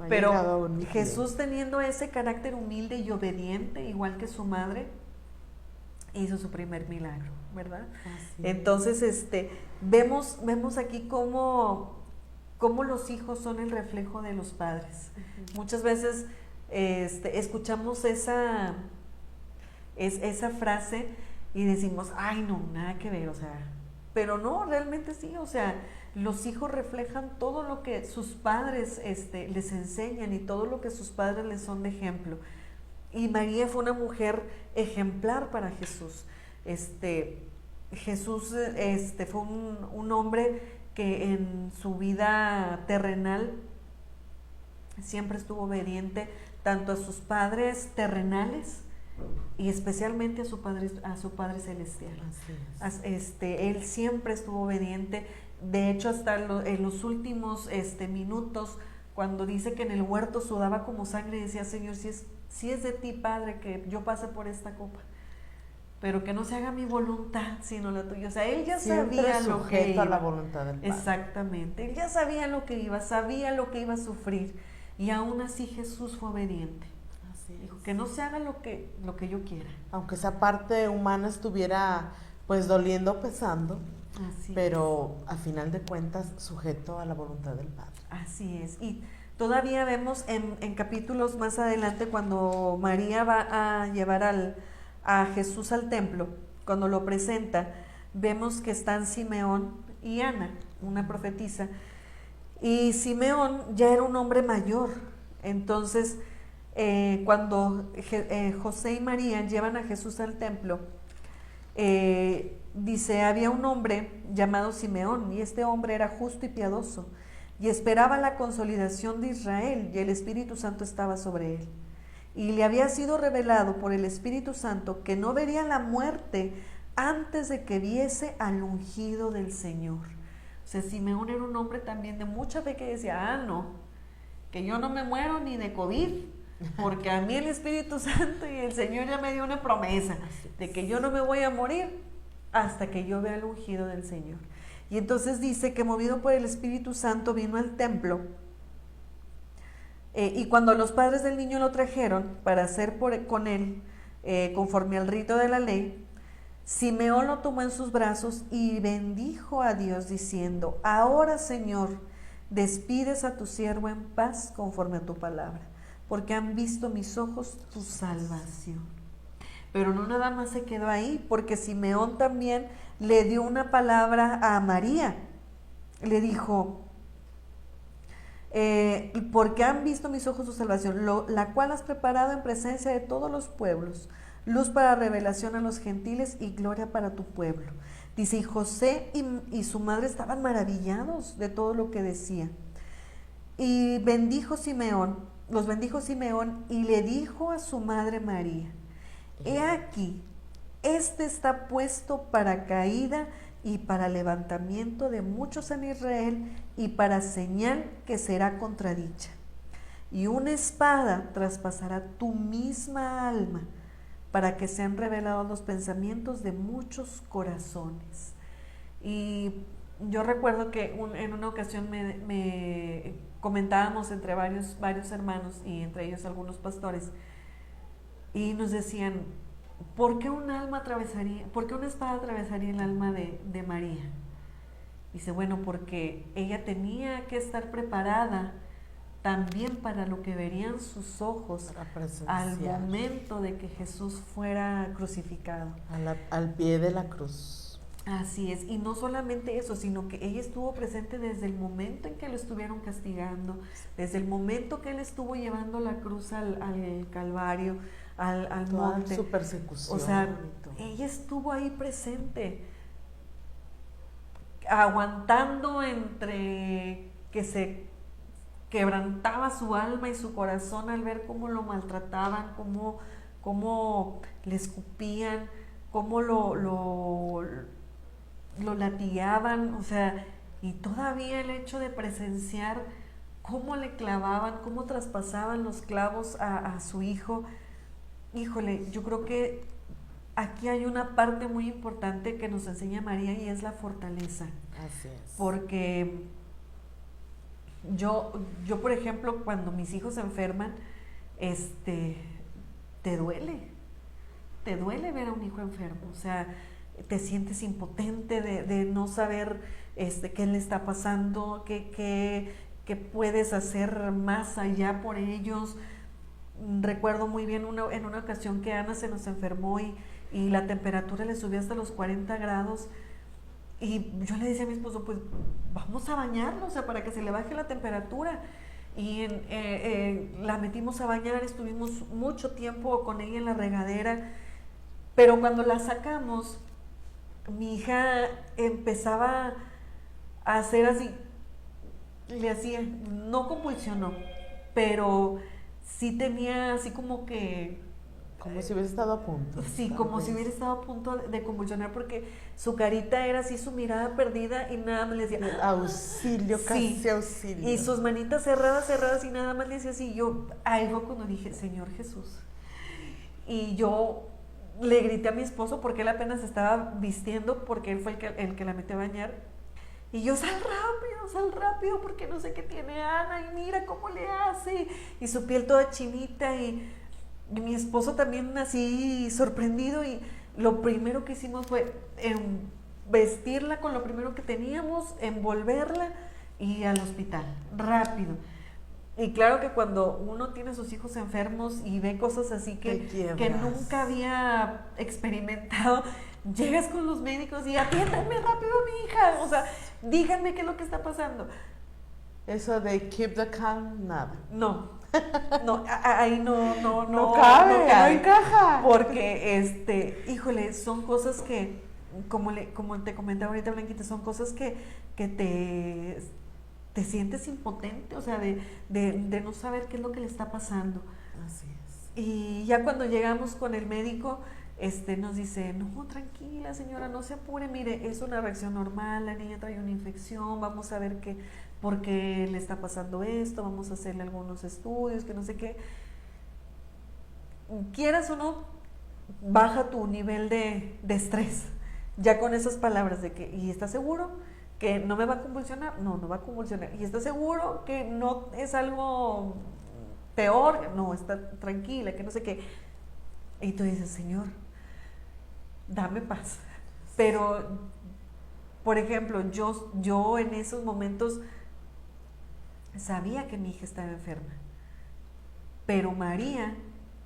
C: Pero Jesús, teniendo ese carácter humilde y obediente, igual que su madre, hizo su primer milagro, ¿verdad? Así. Entonces, vemos aquí cómo los hijos son el reflejo de los padres. Muchas veces escuchamos esa frase y decimos, ay, no, nada que ver, o sea, pero no, realmente sí, o sea, los hijos reflejan todo lo que sus padres les enseñan y todo lo que sus padres les son de ejemplo. Y María fue una mujer ejemplar para Jesús. Jesús fue un hombre que en su vida terrenal siempre estuvo obediente tanto a sus padres terrenales y especialmente a su padre celestial. Él siempre estuvo obediente. De hecho, hasta en los últimos minutos, cuando dice que en el huerto sudaba como sangre, decía, Señor, si es de ti, Padre, que yo pase por esta copa. pero que no se haga mi voluntad, sino la tuya. O sea, él ya
D: Siempre
C: sabía lo que
D: sujeto
C: iba.
D: a la voluntad del Padre.
C: Exactamente, él ya sabía lo que iba, sabía lo que iba a sufrir, y aún así Jesús fue obediente.
D: Así
C: Dijo,
D: es.
C: que no se haga lo que yo quiera.
D: Aunque esa parte humana estuviera pues doliendo, pesando,
C: Así
D: pero a final de cuentas sujeto a la voluntad del Padre.
C: Así es. Y todavía vemos en capítulos más adelante, cuando María va a llevar a Jesús al templo, cuando lo presenta, vemos que están Simeón y Ana, una profetisa. Y Simeón ya era un hombre mayor. Entonces, cuando José y María llevan a Jesús al templo, dice, había un hombre llamado Simeón, y este hombre era justo y piadoso, y esperaba la consolidación de Israel, y el Espíritu Santo estaba sobre él. Y le había sido revelado por el Espíritu Santo que no vería la muerte antes de que viese al ungido del Señor. O sea, Simeón era un hombre también de mucha fe, que decía, no, que yo no me muero ni de COVID, porque a mí el Espíritu Santo y el Señor ya me dio una promesa de que yo no me voy a morir hasta que yo vea el ungido del Señor. Y entonces dice que movido por el Espíritu Santo vino al templo, y cuando los padres del niño lo trajeron para hacer con él conforme al rito de la ley, Simeón lo tomó en sus brazos y bendijo a Dios diciendo, ahora Señor, despides a tu siervo en paz conforme a tu palabra, porque han visto mis ojos tu salvación. Pero no nada más se quedó ahí, porque Simeón también le dio una palabra a María. Le dijo, porque han visto mis ojos tu salvación, la cual has preparado en presencia de todos los pueblos, luz para revelación a los gentiles y gloria para tu pueblo. Dice, y José y su madre estaban maravillados de todo lo que decía. Y los bendijo Simeón y le dijo a su madre María, he aquí, este está puesto para caída y para levantamiento de muchos en Israel, y para señal que será contradicha. Y una espada traspasará tu misma alma, para que sean revelados los pensamientos de muchos corazones. Y yo recuerdo que en una ocasión me comentábamos entre varios hermanos, y entre ellos algunos pastores, y nos decían, ¿por qué una espada atravesaría el alma de María? Dice, bueno, porque ella tenía que estar preparada también para lo que verían sus ojos al momento de que Jesús fuera crucificado.
D: Al pie de la cruz.
C: Así es, y no solamente eso, sino que ella estuvo presente desde el momento en que lo estuvieron castigando, desde el momento que él estuvo llevando la cruz al Calvario, al
D: toda
C: monte.
D: Su persecución.
C: O sea, ella estuvo ahí presente, aguantando entre que se quebrantaba su alma y su corazón al ver cómo lo maltrataban, cómo le escupían, cómo lo latigaban, o sea, y todavía el hecho de presenciar cómo le clavaban, cómo traspasaban los clavos a su hijo. Híjole, yo creo que aquí hay una parte muy importante que nos enseña María, y es la fortaleza.
D: Así es.
C: Porque yo por ejemplo, cuando mis hijos se enferman, te duele ver a un hijo enfermo, o sea, te sientes impotente de no saber qué le está pasando, qué puedes hacer más allá por ellos. Recuerdo muy bien en una ocasión que Ana se nos enfermó y la temperatura le subió hasta los 40 grados, y yo le decía a mi esposo, pues vamos a bañarlo, o sea, para que se le baje la temperatura. Y la metimos a bañar, estuvimos mucho tiempo con ella en la regadera, pero cuando la sacamos, mi hija empezaba a hacer así, le hacía, no convulsionó, pero sí tenía así como que...
D: Como si hubiera estado a punto.
C: Sí, como si hubiera estado a punto de convulsionar, porque su carita era así, su mirada perdida, y nada más le decía...
D: Auxilio, casi
C: sí,
D: auxilio.
C: Y sus manitas cerradas, y nada más le decía así. Yo, ahí fue cuando dije, Señor Jesús. Y yo le grité a mi esposo porque él apenas se estaba vistiendo, porque él fue el que la metió a bañar. Y yo, sal rápido, porque no sé qué tiene Ana, y mira cómo le hace, y su piel toda chinita, y mi esposo también así sorprendido, y lo primero que hicimos fue vestirla con lo primero que teníamos, envolverla, y al hospital, rápido. Y claro que cuando uno tiene a sus hijos enfermos y ve cosas así que nunca había experimentado, llegas con los médicos y atiéndanme rápido a mi hija, o sea, díganme qué es lo que está pasando.
D: Eso de keep the calm, nada.
C: No, ahí no
D: cabe,
C: no
D: no encaja.
C: Porque, híjole, son cosas que, como te comentaba ahorita, Blanquita, son cosas que te sientes impotente, o sea, de no saber qué es lo que le está pasando.
D: Así es.
C: Y ya cuando llegamos con el médico, nos dice, no, tranquila señora, no se apure, mire, es una reacción normal, la niña trae una infección, vamos a ver por qué le está pasando esto, vamos a hacerle algunos estudios, que no sé qué. Quieras o no, baja tu nivel de estrés, ya con esas palabras de que, ¿y estás seguro que no me va a convulsionar? No va a convulsionar. ¿Y estás seguro que no es algo peor? No, está tranquila, que no sé qué. Y tú dices, Señor, dame paz. Pero, por ejemplo, yo en esos momentos sabía que mi hija estaba enferma, pero María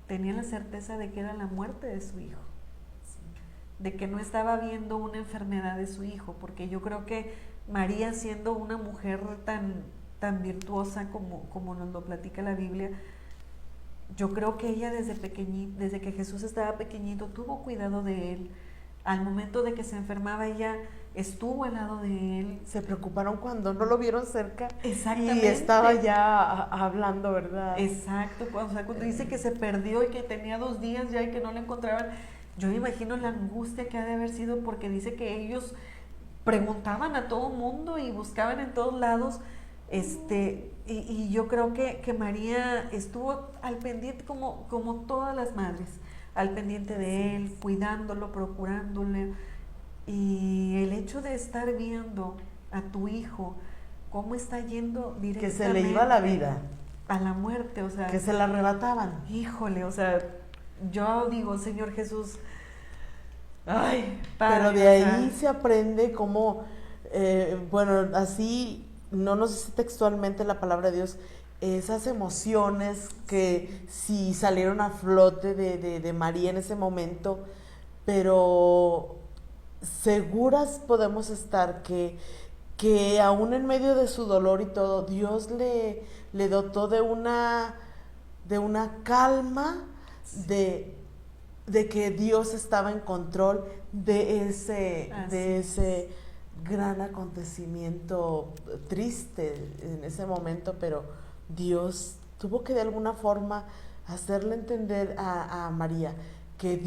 C: tenía la certeza de que era la muerte de su hijo, de que no estaba viendo una enfermedad de su hijo, porque yo creo que María, siendo una mujer tan virtuosa como nos lo platica la Biblia, yo creo que ella desde que Jesús estaba pequeñito, tuvo cuidado de él. Al momento de que se enfermaba, ella estuvo al lado de él.
D: Se preocuparon cuando no lo vieron cerca.
C: Exactamente.
D: Y estaba ya hablando, ¿verdad?
C: Exacto, o sea, cuando dice que se perdió y que tenía 2 días ya y que no la encontraban, yo me imagino la angustia que ha de haber sido, porque dice que ellos preguntaban a todo mundo y buscaban en todos lados, y yo creo que María estuvo al pendiente como todas las madres, al pendiente de él, cuidándolo, procurándole, y el hecho de estar viendo a tu hijo cómo está yendo directamente,
D: que se le iba la vida,
C: a la muerte, o sea,
D: que se la arrebataban.
C: Híjole, o sea, yo digo, Señor Jesús, ay, Padre,
D: pero de ahí se aprende cómo, bueno, así, no nos dice textualmente la palabra de Dios, esas emociones que sí salieron a flote de María en ese momento, pero seguras podemos estar que aún en medio de su dolor y todo, Dios le dotó de una calma, de que Dios estaba en control de ese gran acontecimiento triste en ese momento, pero Dios tuvo que de alguna forma hacerle entender a María que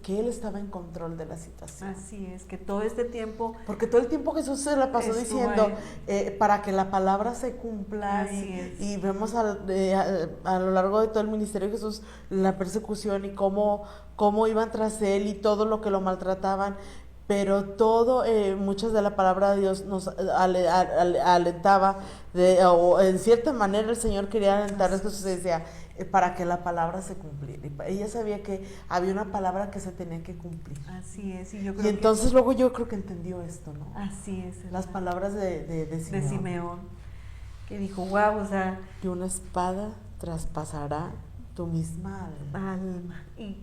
D: Él estaba en control de la situación.
C: Así es, que todo este tiempo...
D: Porque todo el tiempo Jesús se la pasó diciendo, para que la palabra se cumpla, y vemos a lo largo de todo el ministerio de Jesús la persecución y cómo iban tras Él y todo lo que lo maltrataban, pero todo, muchas de la palabra de Dios nos alentaba, o en cierta manera el Señor quería alentar a Jesús y decía, para que la palabra se cumpliera. Y ella sabía que había una palabra que se tenía que cumplir.
C: Así es, y yo creo
D: entonces luego yo creo que entendió esto, ¿no?
C: Así es.
D: Las palabras de
C: Simeón, que dijo, wow, o sea,
D: que una espada traspasará tu misma
C: alma. Y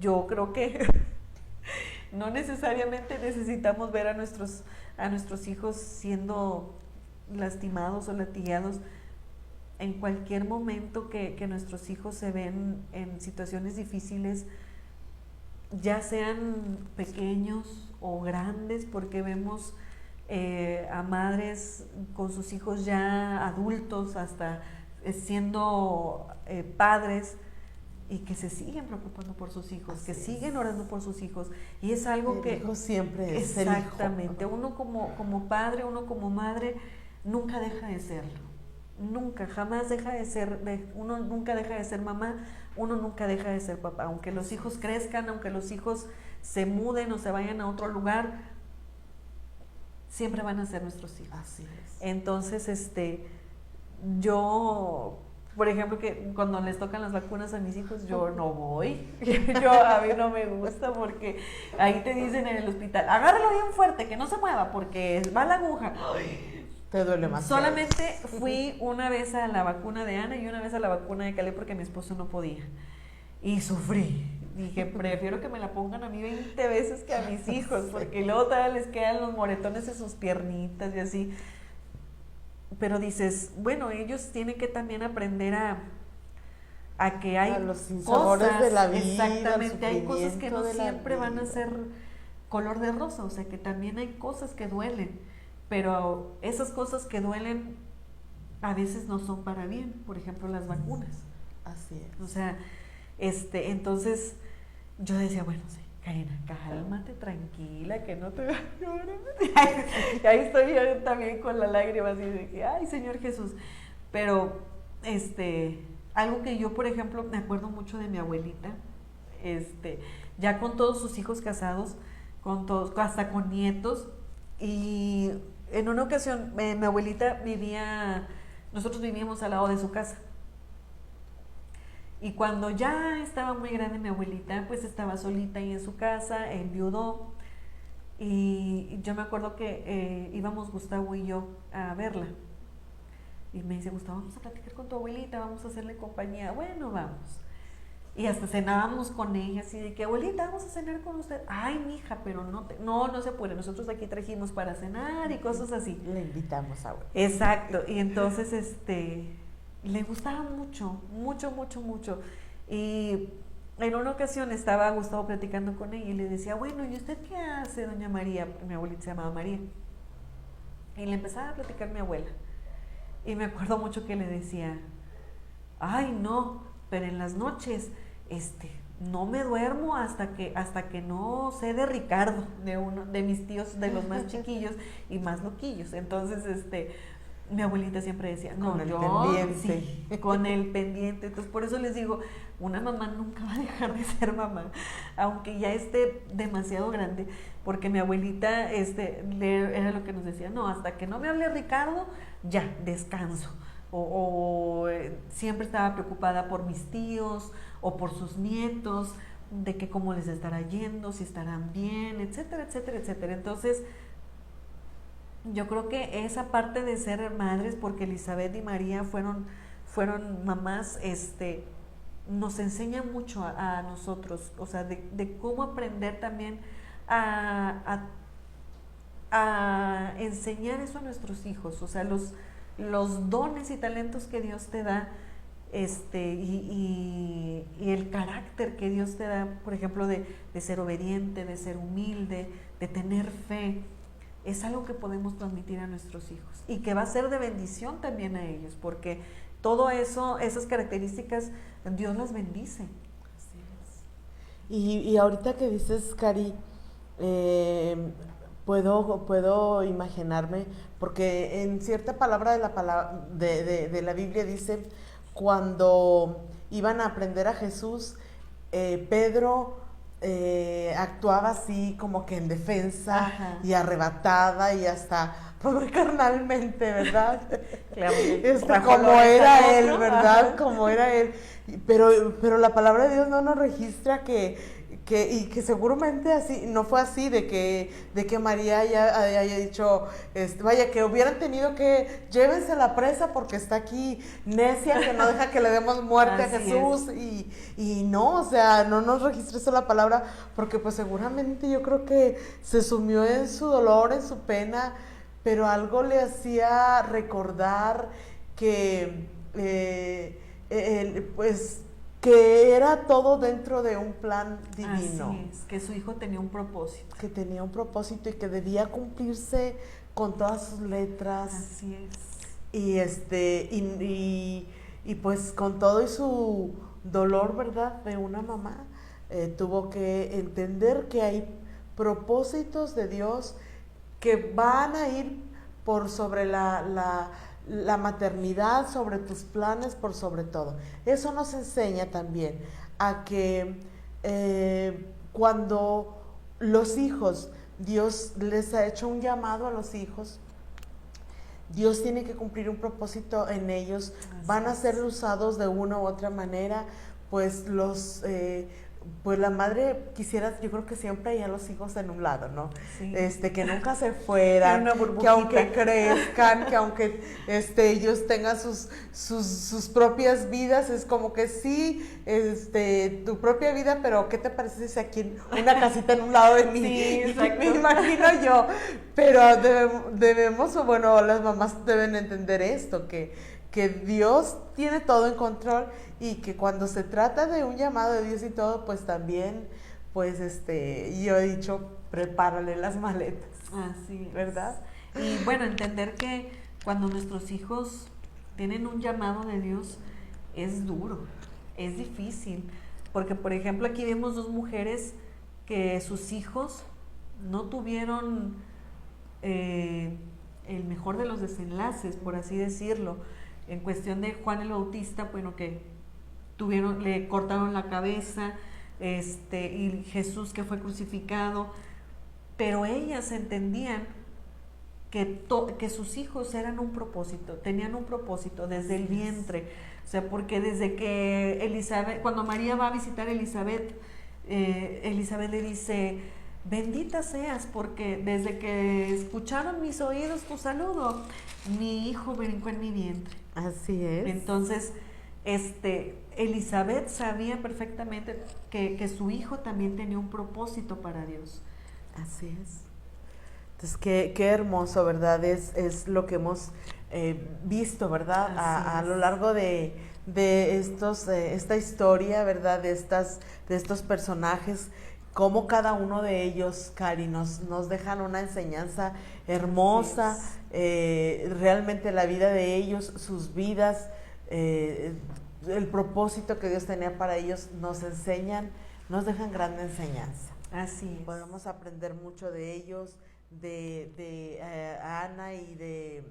C: yo creo que no necesariamente necesitamos ver a nuestros hijos siendo lastimados o latigados. En cualquier momento que nuestros hijos se ven en situaciones difíciles, ya sean pequeños o grandes, porque vemos a madres con sus hijos ya adultos, hasta siendo padres, y que se siguen preocupando por sus hijos, que siguen orando por sus hijos, y es algo que...
D: El hijo siempre es el hijo.
C: Exactamente, uno como padre, uno como madre, nunca deja de serlo. nunca, jamás deja de ser, uno nunca deja de ser mamá, uno nunca deja de ser papá, aunque los hijos crezcan, aunque los hijos se muden o se vayan a otro lugar, siempre van a ser nuestros hijos.
D: Así es.
C: Entonces, yo, por ejemplo, que cuando les tocan las vacunas a mis hijos, yo no voy. A mí no me gusta porque ahí te dicen en el hospital, agárralo bien fuerte, que no se mueva porque va la aguja.
D: Te duele más.
C: Solamente fui una vez a la vacuna de Ana y una vez a la vacuna de Caleb porque mi esposo no podía. Y sufrí. Dije, prefiero que me la pongan a mí 20 veces que a mis hijos, porque luego todavía les quedan los moretones en sus piernitas y así. Pero dices, bueno, ellos tienen que también aprender a que hay
D: los sinsabores de la vida,
C: exactamente, hay cosas que no
D: de la
C: siempre van a
D: vida.
C: ser color de rosa, o sea que también hay cosas que duelen, pero esas cosas que duelen a veces no son para bien, por ejemplo las vacunas.
D: Así es.
C: O sea, entonces yo decía, bueno, sí, Karina, cálmate, tranquila, que no te va a llorar. Y ahí estoy yo también con la lágrima así de que, ay, Señor Jesús. Pero, algo que yo, por ejemplo, me acuerdo mucho de mi abuelita, ya con todos sus hijos casados, con todos, hasta con nietos, y en una ocasión, mi abuelita nosotros vivíamos al lado de su casa. Y cuando ya estaba muy grande mi abuelita, pues estaba solita ahí en su casa, enviudó. Y yo me acuerdo que íbamos Gustavo y yo a verla. Y me dice, Gustavo, vamos a platicar con tu abuelita, vamos a hacerle compañía. Bueno, vamos. Y hasta cenábamos con ella, así de que, abuelita, vamos a cenar con usted. Ay, mija, pero no se puede. Nosotros aquí trajimos para cenar y cosas así.
D: Le invitamos a abuelita.
C: Exacto. Y entonces, le gustaba mucho, mucho, mucho, mucho. Y en una ocasión estaba Gustavo platicando con ella y le decía, bueno, ¿y usted qué hace, doña María? Mi abuelita se llamaba María. Y le empezaba a platicar mi abuela. Y me acuerdo mucho que le decía, ay, no, pero en las noches, no me duermo hasta que no sé de Ricardo, de uno de mis tíos, de los más chiquillos y más loquillos. Entonces, mi abuelita siempre decía, no,
D: con el
C: yo,
D: pendiente.
C: sí, con el pendiente. Entonces, por eso les digo, una mamá nunca va a dejar de ser mamá, aunque ya esté demasiado grande, porque mi abuelita, era lo que nos decía, no, hasta que no me hable Ricardo, ya, descanso. Siempre estaba preocupada por mis tíos o por sus nietos, de que cómo les estará yendo, si estarán bien, etcétera, etcétera, etcétera. Entonces, yo creo que esa parte de ser madres, porque Elizabeth y María fueron mamás, nos enseña mucho a nosotros, o sea, de cómo aprender también a enseñar eso a nuestros hijos, o sea, los dones y talentos que Dios te da, y el carácter que Dios te da, por ejemplo, de ser obediente, de ser humilde, de tener fe. Es algo que podemos transmitir a nuestros hijos y que va a ser de bendición también a ellos, porque todo eso, esas características, Dios las bendice.
D: Así es. Y ahorita que dices, Cari, puedo imaginarme, porque en cierta palabra de la Biblia dice, cuando iban a aprender a Jesús, Pedro actuaba así como que en defensa. Ajá. Y arrebatada y hasta pobre carnalmente, ¿verdad?
C: Claro,
D: como era él, ¿verdad? Ajá. Como era él. Pero la palabra de Dios no nos registra y que seguramente así no fue así, de que María haya dicho, vaya, que hubieran tenido que llévense a la presa porque está aquí necia, que no deja que le demos muerte a Jesús. Y no, o sea, no nos registra eso la palabra, porque pues seguramente yo creo que se sumió en su dolor, en su pena, pero algo le hacía recordar que pues que era todo dentro de un plan divino.
C: Así es, que su hijo tenía un propósito.
D: Que tenía un propósito y que debía cumplirse con todas sus letras.
C: Así es.
D: Y pues con todo y su dolor, ¿verdad?, de una mamá, tuvo que entender que hay propósitos de Dios que van a ir por sobre la maternidad sobre tus planes por sobre todo. Eso nos enseña también a que cuando los hijos, Dios les ha hecho un llamado a los hijos, Dios tiene que cumplir un propósito en ellos, van a ser usados de una u otra manera, pues pues la madre quisiera, yo creo que siempre hay a los hijos en un lado, ¿no? Sí. Que nunca se fueran, que aunque crezcan, que aunque ellos tengan sus propias vidas, es como que sí, tu propia vida, pero ¿qué te parece si aquí una casita en un lado de mí?
C: Sí, exacto.
D: Me imagino yo, pero debemos, o bueno, las mamás deben entender esto, que Dios tiene todo en control y que cuando se trata de un llamado de Dios y todo, pues también, pues yo he dicho, prepárale las maletas.
C: Así es.
D: ¿Verdad?
C: Y bueno, entender que cuando nuestros hijos tienen un llamado de Dios, es duro, es difícil, porque por ejemplo aquí vemos dos mujeres que sus hijos no tuvieron el mejor de los desenlaces, por así decirlo. En cuestión de Juan el Bautista, bueno, que le cortaron la cabeza, y Jesús que fue crucificado, pero ellas entendían que sus hijos eran un propósito, tenían un propósito desde el vientre, o sea, porque desde que Elizabeth, cuando María va a visitar a Elizabeth, Elizabeth le dice: bendita seas, porque desde que escucharon mis oídos tu saludo, mi hijo brincó en mi vientre.
D: Así es.
C: Entonces, Elizabeth sabía perfectamente que su hijo también tenía un propósito para Dios.
D: Así es. Entonces, qué hermoso, ¿verdad? Es lo que hemos visto, ¿verdad? A lo largo de esta historia, ¿verdad? De estos personajes, cómo cada uno de ellos, Cari, nos dejan una enseñanza hermosa, realmente la vida de ellos, sus vidas, el propósito que Dios tenía para ellos, nos enseñan, nos dejan grande enseñanza.
C: Así es.
D: Podemos aprender mucho de ellos, de Ana y de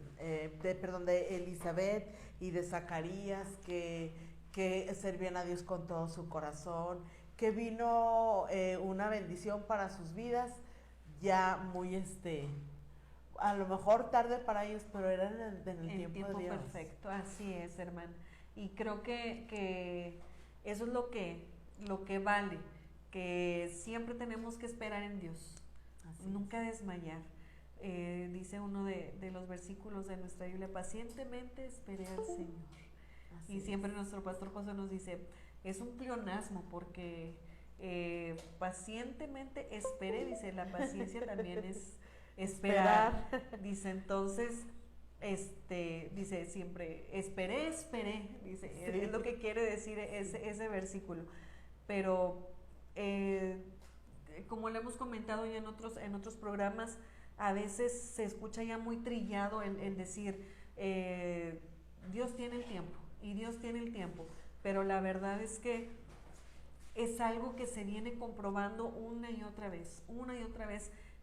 D: Elizabeth y de Zacarías, que servían a Dios con todo su corazón, que vino una bendición para sus vidas, ya muy a lo mejor tarde para ellos, pero era en el tiempo de Dios.
C: Perfecto, así es, hermano. Y creo que eso es lo que vale, que siempre tenemos que esperar en Dios, nunca desmayar. Dice uno de los versículos de nuestra Biblia: pacientemente esperé al Señor. Y siempre nuestro pastor José nos dice, es un pleonasmo, porque pacientemente esperé, dice, la paciencia también es esperar. Dice, entonces, dice siempre, esperé, dice, sí. Es lo que quiere decir ese versículo. Pero como lo hemos comentado ya en otros programas, a veces se escucha ya muy trillado el decir, Dios tiene el tiempo, y Dios tiene el tiempo, pero la verdad es que es algo que se viene comprobando una y otra vez,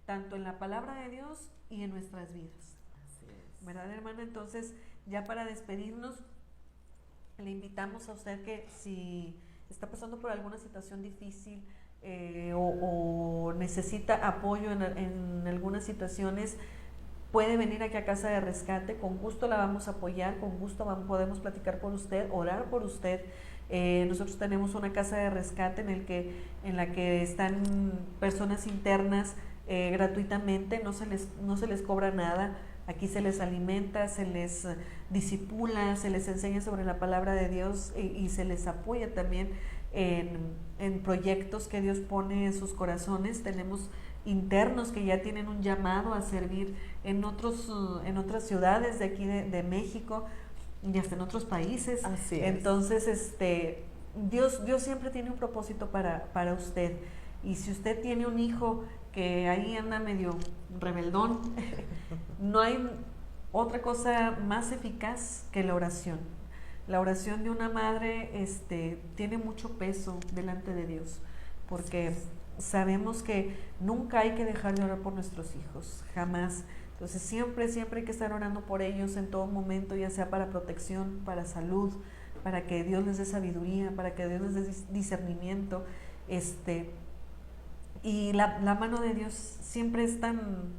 C: tanto en la palabra de Dios y en nuestras vidas.
D: Así es.
C: ¿Verdad, hermana? Entonces, ya para despedirnos, le invitamos a usted que si está pasando por alguna situación difícil o necesita apoyo en algunas situaciones, puede venir aquí a Casa de Rescate, con gusto la vamos a apoyar, con gusto podemos platicar por usted, orar por usted. Nosotros tenemos una casa de rescate en la que están personas internas gratuitamente, no se les cobra nada. Aquí se les alimenta, se les discipula, se les enseña sobre la palabra de Dios y se les apoya también en proyectos que Dios pone en sus corazones. Tenemos internos que ya tienen un llamado a servir en otras ciudades de aquí de México y hasta en otros países.
D: Así es.
C: Entonces, Dios siempre tiene un propósito para usted. Y si usted tiene un hijo que ahí anda medio rebeldón, no hay otra cosa más eficaz que la oración. La oración de una madre tiene mucho peso delante de Dios, porque sabemos que nunca hay que dejar de orar por nuestros hijos, jamás. Entonces siempre hay que estar orando por ellos en todo momento, ya sea para protección, para salud, para que Dios les dé sabiduría, para que Dios les dé discernimiento. Y la mano de Dios siempre es tan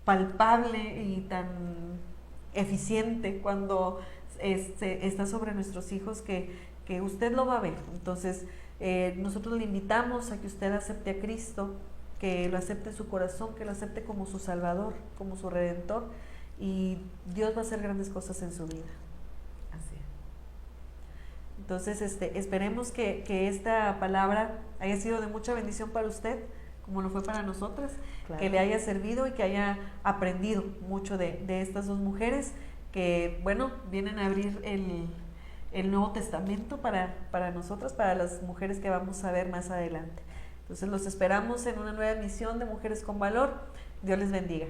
C: palpable y tan eficiente cuando está sobre nuestros hijos que usted lo va a ver. Entonces nosotros le invitamos a que usted acepte a Cristo, que lo acepte en su corazón, que lo acepte como su Salvador, como su Redentor, y Dios va a hacer grandes cosas en su vida.
D: Así es.
C: Entonces esperemos que esta palabra haya sido de mucha bendición para usted, como lo fue para nosotras,
D: Claro.
C: que le haya servido y que haya aprendido mucho de estas dos mujeres que, bueno, vienen a abrir el Nuevo Testamento para nosotras, para las mujeres que vamos a ver más adelante. Entonces los esperamos en una nueva emisión de Mujeres con Valor. Dios les bendiga.